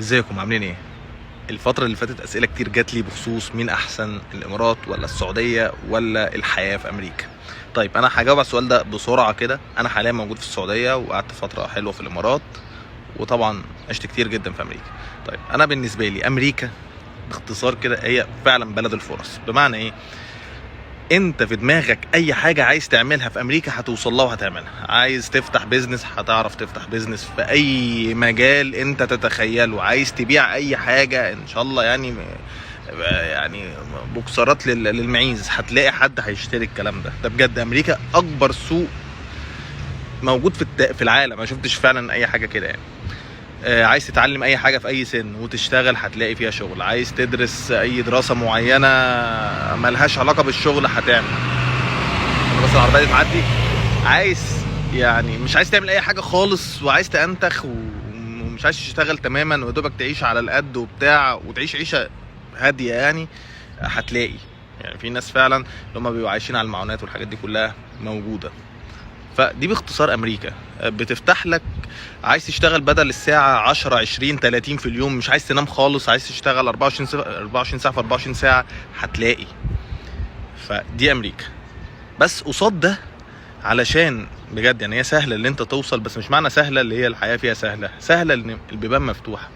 ازيكم عاملين ايه؟ الفترة اللي فاتت اسئلة كتير جات لي بخصوص مين احسن، الامارات ولا السعودية ولا الحياة في امريكا. طيب انا هجاوب على السؤال ده بسرعة كده. انا حاليا موجود في السعودية وقعدت فترة حلوة في الامارات، وطبعا عشت كتير جدا في امريكا. طيب انا بالنسبة لي امريكا باختصار كده هي فعلا بلد الفرص. بمعنى ايه؟ انت في دماغك اي حاجة عايز تعملها في امريكا هتوصل لها وهتعملها. عايز تفتح بيزنس هتعرف تفتح بيزنس في اي مجال انت تتخيله. عايز تبيع اي حاجة ان شاء الله يعني بوكسرات للمعيز هتلاقي حد هيشتري الكلام ده بجد. امريكا اكبر سوق موجود في العالم. ما شفتش فعلا اي حاجة كده يعني. عايز تتعلم اي حاجه في اي سن وتشتغل هتلاقي فيها شغل. عايز تدرس اي دراسه معينه ملهاش علاقه بالشغل هتعمل. بس العربيه دي تعدي. عايز يعني مش عايز تعمل اي حاجه خالص وعايز تنتخ ومش عايز تشتغل تماما ودوبك تعيش على القد وبتاع وتعيش عيشه هاديه يعني هتلاقي. يعني في ناس فعلا اللي هم بيبقوا عايشين على المعونات والحاجات دي كلها موجوده. فدي باختصار امريكا. بتفتح لك عايز تشتغل بدل الساعه 10 20 30 في اليوم، مش عايز تنام خالص، عايز تشتغل 24 ساعه في 24 ساعه هتلاقي. فدي امريكا. بس قصاد ده علشان بجد يعني هي سهله اللي انت توصل، بس مش معنى سهله اللي هي الحياه فيها سهله ان البيبان مفتوحه،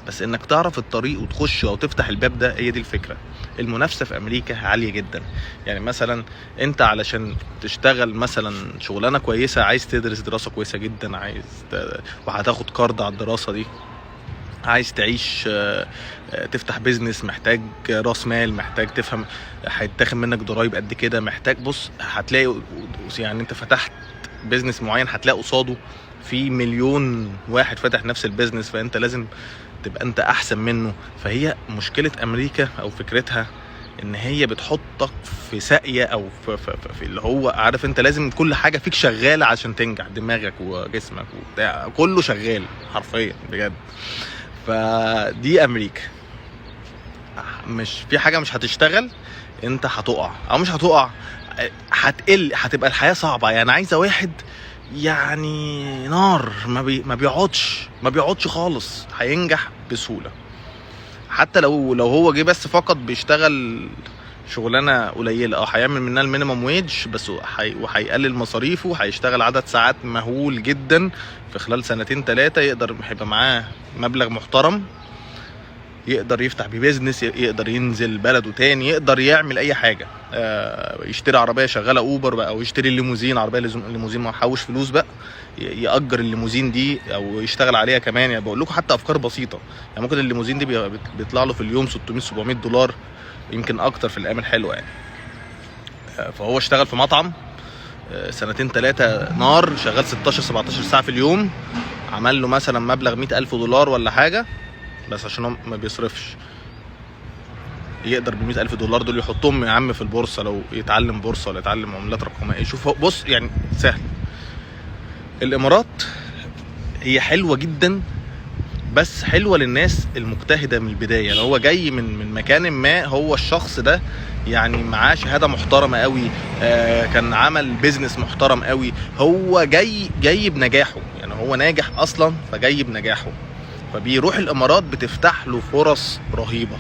بس انك تعرف الطريق وتخش او تفتح الباب ده هي دي الفكره. المنافسه في امريكا عاليه جدا. يعني مثلا انت علشان تشتغل مثلا شغلانه كويسه عايز تدرس دراسه كويسه جدا، وهتاخد قرض على الدراسه دي. عايز تعيش تفتح بيزنس محتاج راس مال، محتاج تفهم هيتاخد منك ضرايب قد كده، محتاج بص هتلاقي يعني انت فتحت بيزنس معين هتلاقي قصاده في مليون واحد فاتح نفس البيزنس، فانت لازم تبقى انت احسن منه. فهي مشكلة امريكا او فكرتها ان هي بتحطك في ساقية او في اللي هو عارف انت لازم كل حاجة فيك شغالة عشان تنجح. دماغك وجسمك وبتاع كله شغال حرفيا بجد. فدي امريكا. مش في حاجة مش هتشتغل انت هتقع او مش هتقع، هتبقى الحياة صعبة. يعني عايزة واحد يعني نار ما بيقعدش خالص هينجح بسهولة. حتى لو هو جه بس فقط بيشتغل شغلانه قليله هيعمل منها المينيمم ويج بس وهيقلل مصاريفه، هيشتغل عدد ساعات مهول جدا. في خلال سنتين 3 يقدر هيبقى معاه مبلغ محترم، يقدر يفتح بيه بيزنس، يقدر ينزل بلده تاني، يقدر يعمل اي حاجه. يشتري عربيه شغاله اوبر بقى، او يشتري الليموزين، عربيه ليموزين ما حوش فلوس بقى يأجر الليموزين دي او يشتغل عليها كمان. يعني بقول لكم حتى افكار بسيطه. يعني ممكن الليموزين دي بيطلع له في اليوم 600 700 دولار، يمكن اكتر في الايام الحلوه يعني. فهو اشتغل في مطعم سنتين 3 نار، شغال 16 17 ساعه في اليوم، عمل له مثلا مبلغ 100,000 دولار ولا حاجه، بس عشان هو ما بيصرفش. يقدر ب100,000 دولار دول يحطهم يا عم في البورصه، لو يتعلم بورصه ولا يتعلم عملات رقميه. شوف بص يعني سهل. الامارات هي حلوه جدا، بس حلوه للناس المجتهده من البدايه. يعني هو جاي من مكان ما، هو الشخص ده يعني معاه شهاده محترمه قوي، كان عمل بيزنس محترم قوي، هو جاي بنجاحه. يعني هو ناجح اصلا فجاي بنجاحه، فبيروح الامارات بتفتح له فرص رهيبه.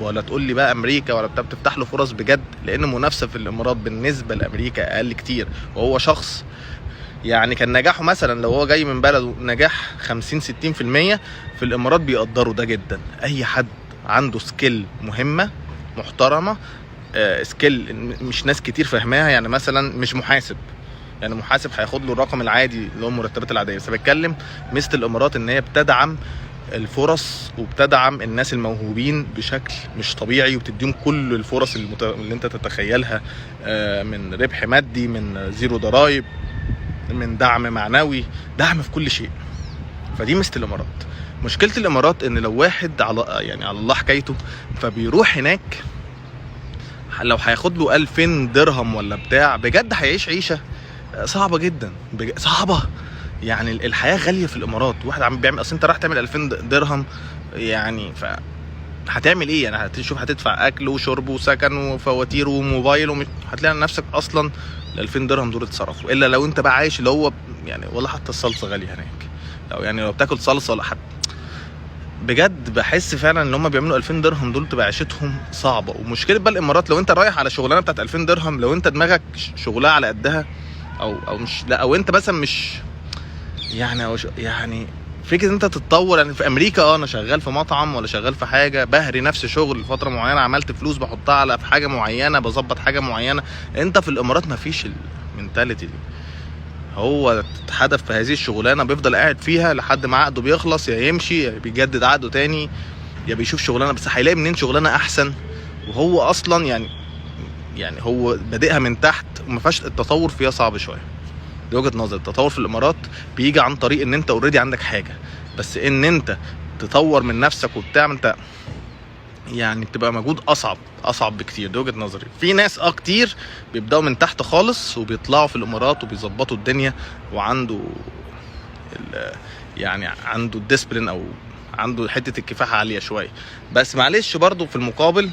ولا تقول لي بقى امريكا ولا بتفتح له فرص بجد، لان المنافسه في الامارات بالنسبه لامريكا اقل كتير. وهو شخص يعني كان نجاحه مثلا لو هو جاي من بلده نجاح 50 60%، في الامارات بيقدروا ده جدا. اي حد عنده سكيل مهمه محترمه، سكيل مش ناس كتير فاهماها. يعني مثلا مش محاسب، يعني محاسب هياخد له الرقم العادي اللي هو المرتبات العاديه. بس بتكلم ميزه الامارات ان هي بتدعم الفرص وبتدعم الناس الموهوبين بشكل مش طبيعي، وبتديهم كل الفرص اللي انت تتخيلها، من ربح مادي، من زيرو ضرائب، من دعم معنوي، دعم في كل شيء. فدي ميزه الامارات. مشكله الامارات ان لو واحد على الله حكايته فبيروح هناك، لو هياخد له 2000 درهم ولا بتاع بجد هيعيش عيشه صعبه جدا، صعبه. يعني الحياه غاليه في الامارات. واحد عم بيعمل، اصل انت راح تعمل 2000 درهم يعني هتعمل ايه؟ يعني هتشوف هتدفع اكل وشرب وسكن وفواتير وموبايل هتلاقي نفسك اصلا ال 2000 درهم دول اتصرفوا. الا لو انت بقى عايش اللي هو يعني، ولا حتى الصلصه غاليه هناك، لو بتاكل صلصه ولا حتى بجد بحس فعلا ان هم بيعملوا 2000 درهم دول تبقى عيشتهم صعبه. ومشكله بقى الامارات، لو انت رايح على شغلانه بتاعت 2000 درهم، لو انت دماغك شغلها على قدها او مش، لا او انت مثلا مش يعني يعني فكره انت تتطور. يعني في امريكا انا شغال في مطعم ولا شغال في حاجه، بهري نفس شغل لفتره معينه، عملت فلوس بحطها على في حاجه معينه، بظبط حاجه معينه. انت في الامارات مفيش المينتاليتي دي. هو اتحدف في هذه الشغلانه، بيفضل قاعد فيها لحد ما عقده بيخلص، يا يمشي يا بيجدد عقده تاني، يا بيشوف شغلانه. بس هيلاقي منين شغلانه احسن وهو اصلا يعني هو بادئها من تحت وما فيهاش التطور فيها، صعب شويه. دي وجهه نظر. التطور في الامارات بيجي عن طريق ان انت اوريدي عندك حاجه، بس ان انت تطور من نفسك وبتاع، انت يعني بتبقى مجهود اصعب بكتير. دي وجهه نظري. في ناس كتير بيبداوا من تحت خالص وبيطلعوا في الامارات وبيظبطوا الدنيا، وعنده يعني عنده الديسبلين او عنده حته الكفاح عاليه شويه. بس معلش برضو في المقابل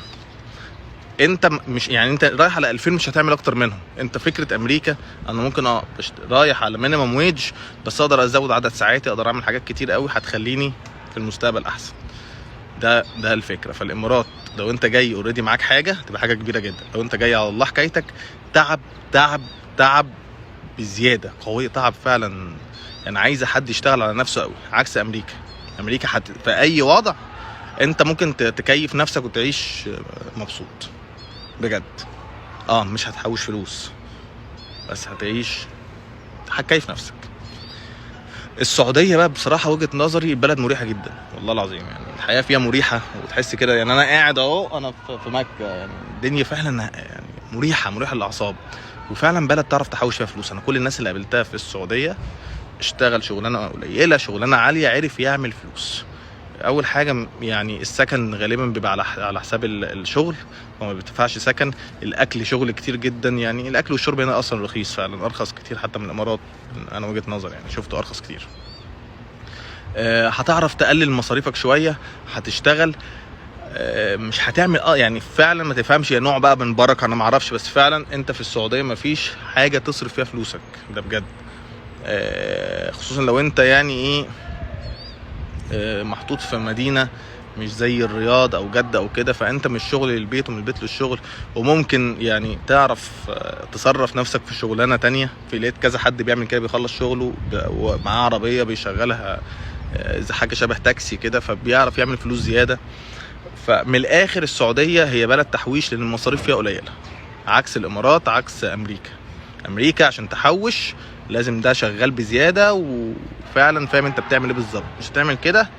انت مش يعني انت رايح على 2000 مش هتعمل اكتر منهم. انت فكره امريكا انا ممكن رايح على مينيمم ويج، بس اقدر ازود عدد ساعاتي، اقدر اعمل حاجات كتير قوي هتخليني في المستقبل احسن. ده الفكره. فالامارات لو انت جاي اوريدي معاك حاجه تبقى حاجه كبيره جدا. لو انت جاي على الله حكايتك تعب تعب تعب بزياده قويه، تعب فعلا يعني عايزه حد يشتغل على نفسه قوي. عكس امريكا في اي وضع انت ممكن تكيف نفسك وتعيش مبسوط بجد. مش هتحوش فلوس بس هتكيف نفسك. السعوديه بقى بصراحه وجهه نظري بلد مريحه جدا والله العظيم. يعني الحياه فيها مريحه وتحس كده. يعني انا قاعد انا في مكه، يعني الدنيا فعلا يعني مريحه للاعصاب، وفعلا بلد تعرف تحوش فيها فلوس. انا كل الناس اللي قابلتها في السعوديه اشتغل شغلانه قليله شغلانه عاليه عرف يعمل فلوس. اول حاجه يعني السكن غالبا بيبقى على حساب الشغل، وما بتدفعش سكن. الاكل شغل كتير جدا، يعني الاكل والشرب هنا اصلا رخيص فعلا، ارخص كتير حتى من الامارات. انا وجهه نظر يعني شفته ارخص كتير. هتعرف تقلل مصاريفك شويه، هتشتغل. مش هتعمل يعني فعلا ما تفهمش يا نوع بقى من بركه، انا ما اعرفش، بس فعلا انت في السعوديه ما فيش حاجه تصرف فيها فلوسك، ده بجد. خصوصا لو انت يعني ايه محطوط في مدينه مش زي الرياض او جده او كده، فانت من الشغل للبيت ومن البيت للشغل، وممكن يعني تعرف تصرف نفسك في شغلانه تانية. في لقيت كذا حد بيعمل كده، بيخلص شغله ومعاه عربيه بيشغلها زي حاجه شبه تاكسي كده، فبيعرف يعمل فلوس زياده. فمن الاخر السعوديه هي بلد تحويش لان المصاريف فيها قليله، عكس الامارات عكس امريكا عشان تحوش لازم ده شغال بزياده وفعلا فاهم انت بتعمل ايه بالظبط. مش هتعمل كده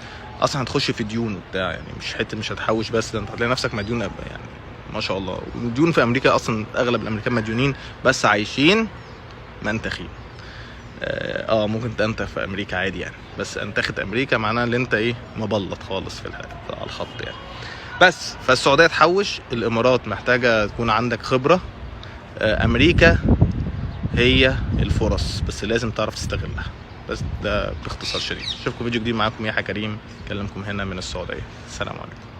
اصلا هتخش في ديون وبتاع، يعني مش هتحوش بس، انت هتلاقي نفسك مديون يعني ما شاء الله. والديون في امريكا اصلا اغلب الامريكان مديونين بس عايشين منتخين. ممكن تنتخ في امريكا عادي يعني، بس انتخت امريكا معناها ان انت ايه مبلط خالص على الخط يعني. بس فالسعوديه تحوش، الامارات محتاجه تكون عندك خبره، امريكا هي الفرص بس لازم تعرف تستغلها. بس ده باختصار شديد. اشوفكم فيديو جديد. معاكم يحيى كريم، اكلمكم هنا من السعوديه. السلام عليكم.